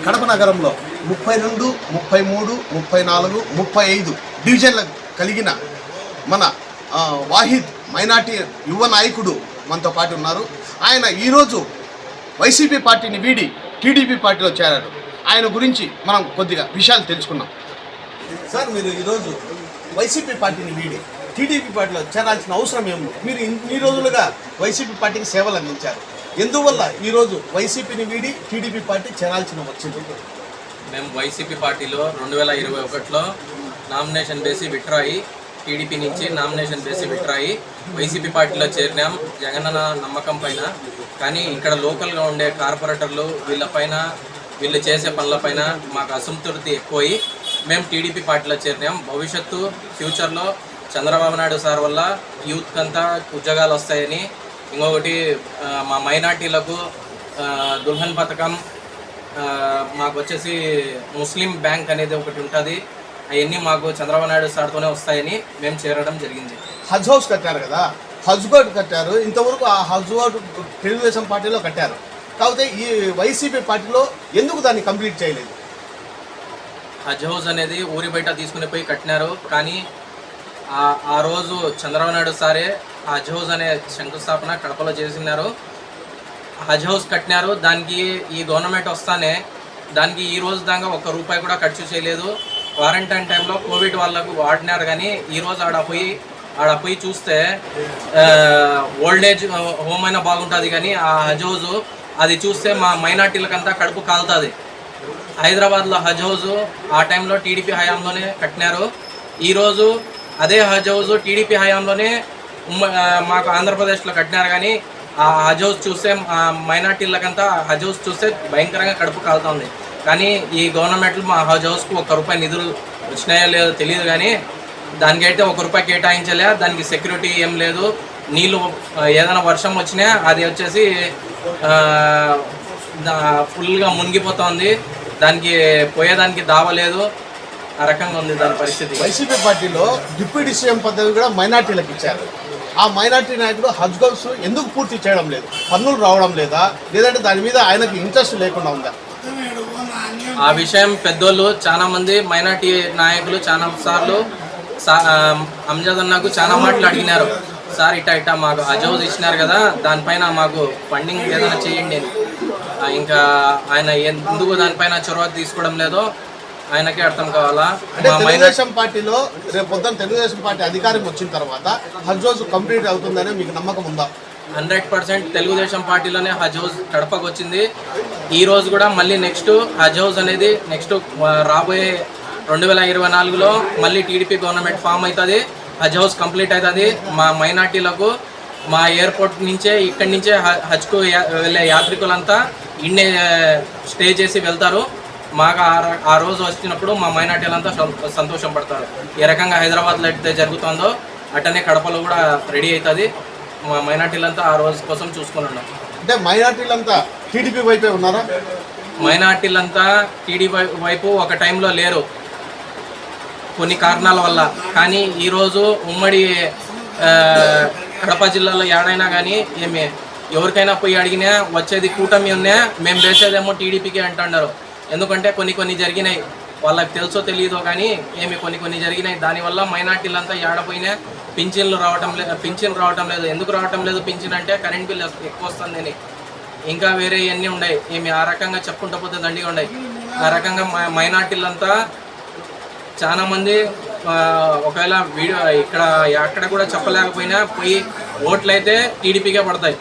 కడప నగరంలో 32, 33, 34, 35 డివిజన్లు కలిగిన మన వాహిద్ మైనార్టీ యువ నాయకుడు మనతో పాటు ఉన్నారు. ఆయన ఈరోజు వైసీపీ పార్టీని వీడి టీడీపీ పార్టీలో చేరారు. ఆయన గురించి మనం కొద్దిగా విషయాలు తెలుసుకున్నాం. సార్, మీరు ఈరోజు వైసీపీ పార్టీని వీడి టీడీపీ పార్టీలో చేరాల్సిన అవసరం ఏమో? మీరు ఇన్ని రోజులుగా వైసీపీ పార్టీకి సేవలు అందించారు. ఎందువల్ల ఈరోజు వైసీపీని వీడి టీడీపీ పార్టీ చేరాల్సిన వచ్చింది? మేము వైసీపీ పార్టీలో 2021లో నామినేషన్ వేసి విత్డ్రా అయ్యి టీడీపీ నుంచి నామినేషన్ వేసి విత్డ్రా అయ్యి వైసీపీ పార్టీలో చేరినాం జగనన్న నమ్మకం పైన. కానీ ఇక్కడ లోకల్గా ఉండే కార్పొరేటర్లు వీళ్ళు చేసే పనులపైన మాకు అసంతృప్తి ఎక్కువయి మేము టీడీపీ పార్టీలో చేరినాం. భవిష్యత్తు ఫ్యూచర్లో చంద్రబాబు నాయుడు సార్ వల్ల యూత్కి అంతా ఉద్యోగాలు వస్తాయని, ఇంకొకటి మా మైనార్టీలకు దుల్హన్ పథకం, మాకు వచ్చేసి ముస్లిం బ్యాంక్ అనేది ఒకటి ఉంటుంది, అవన్నీ మాకు చంద్రబాబు నాయుడు సార్తోనే వస్తాయని మేము చేరడం జరిగింది. హజ్ హౌస్ కట్టారు కదా, హజ్ బోర్డు కట్టారు. ఇంతవరకు ఆ హజ్ బోర్డు తెలుగుదేశం పార్టీలో కట్టారు. కాకపోతే ఈ వైసీపీ పార్టీలో ఎందుకు దాన్ని కంప్లీట్ చేయలేదు? హజ్ హౌస్ అనేది ఊరి బయట తీసుకుని పోయి కట్టినారు. కానీ ఆ రోజు చంద్రబాబు నాయుడు సారే హజ్ హౌస్ అనే శంకుస్థాపన కడపలో చేసినారు. హజ్ హౌస్ కట్టినారు. దానికి ఈ గవర్నమెంట్ వస్తానే దానికి ఈ రోజు దాకా ₹1 కూడా ఖర్చు చేయలేదు. క్వారంటైన్ టైంలో కోవిడ్ వాళ్ళకు వాడినారు. కానీ ఈరోజు ఆడ పోయి చూస్తే ఓల్డేజ్ హోమ్ అయినా బాగుంటుంది. కానీ ఆ హజ్ హౌస్ అది చూస్తే మా మైనార్టీలకంతా కడుపు కాలుతుంది. హైదరాబాద్లో హజ్ హౌస్ ఆ టైంలో టీడీపీ హయాంలోనే కట్టినారు. ఈరోజు అదే హజ్ హౌస్ టీడీపీ హయాంలోనే మాకు ఆంధ్రప్రదేశ్లో కట్టినారు. కానీ ఆ హజ్ హౌస్ చూస్తే మైనార్టీలకంతా హజ్ హౌస్ చూస్తే భయంకరంగా కడుపు కాలుతుంది. కానీ ఈ గవర్నమెంట్లు మా హజ్ హౌస్కు ₹1 నిధులు వచ్చినాయో లేదో తెలియదు. కానీ దానికైతే ₹1 కేటాయించలే. దానికి సెక్యూరిటీ ఏం లేదు. నీళ్ళు ఏదైనా వర్షం వచ్చినా అది వచ్చేసి ఫుల్గా మునిగిపోతుంది. దానికి పోయేదానికి దావలేదు. ఆ రకంగా ఉంది దాని పరిస్థితి. వైసీపీ పార్టీలో డిప్యూటీ సీఎం పదవి కూడా మైనార్టీలకు ఇచ్చారు. ఆ మైనార్టీ నాయకుడు హజ్ హౌస్ ఎందుకు పూర్తి చేయడం లేదు? పన్నులు రావడం లేదా, లేదంటే దాని మీద ఆయనకు ఇంట్రెస్ట్ లేకుండా ఉందా? ఆ విషయం పెద్దోళ్ళు చాలామంది మైనార్టీ నాయకులు చాలా సార్లు అంజద్ అన్నకు చాలా మాటలు అడిగినారు. సార్ ఇట్టా మాకు హజ్ హౌస్ ఇచ్చినారు కదా, దానిపైన మాకు ఫండింగ్ ఏదైనా చేయండి అని. ఇంకా ఆయన ఎందుకు దానిపైన చొరవ తీసుకోవడం లేదో ఆయనకే అర్థం కావాలా. తెలుగుదేశం పార్టీలో రేపు పొద్దున తెలుగుదేశం పార్టీ అధికారం వచ్చిన తర్వాత హజ్ హౌస్ కంప్లీట్ అవుతుందని మీకు నమ్మకం ఉందా? 100% తెలుగుదేశం పార్టీలోనే హజ్ హౌస్ కడపకు వచ్చింది. ఈ రోజు కూడా మళ్ళీ నెక్స్ట్ హజ్ హౌస్ అనేది నెక్స్ట్ రాబోయే 2024లో మళ్ళీ టీడీపీ గవర్నమెంట్ ఫామ్ అవుతుంది. హజ్ హౌస్ కంప్లీట్ అవుతుంది. మా మైనార్టీలకు మా ఎయిర్పోర్ట్ నుంచే ఇక్కడి నుంచే హజ్కు వెళ్ళే యాత్రికులంతా ఇన్నే స్టే చేసి వెళ్తారు. మాకు ఆ రోజు వచ్చినప్పుడు మా మైనార్టీలంతా సంతోషం పడతారు. ఏ రకంగా హైదరాబాద్లో అయితే జరుగుతుందో అట్టనే కడపలో కూడా రెడీ అవుతుంది. మా మైనార్టీలంతా ఆ రోజు కోసం చూసుకుని ఉన్నాం. అంటే మైనార్టీలంతా టీడీపీ వైపే ఉన్నారా? మైనార్టీలంతా టీడీపీ వైపు ఒక టైంలో లేరు కొన్ని కారణాల వల్ల. కానీ ఈరోజు ఉమ్మడి కడప జిల్లాలో ఏడైనా కానీ ఎవరికైనా పోయి అడిగినా వచ్చేది కూటమి ఉన్నా, మేము వేసేదేమో టీడీపీకి అంటున్నారు. ఎందుకంటే కొన్ని జరిగినాయి, వాళ్ళకి తెలుసో తెలియదో కానీ కొన్ని జరిగినాయి. దానివల్ల మైనార్టీలంతా ఏడపోయినా పింఛన్లు రావటం లేదు. ఎందుకు రావటం లేదు పింఛన్ అంటే కరెంట్ బిల్ ఎక్కువ వస్తుందని, ఇంకా వేరే ఇవన్నీ ఉన్నాయి. ఆ రకంగా చెప్పుకుంటూ పోతే దండిగా ఉన్నాయి. ఆ రకంగా మైనార్టీలంతా చాలామంది ఒకవేళ అక్కడ కూడా చెప్పలేకపోయినా పోయి ఓట్లు అయితే టీడీపీకే పడతాయి.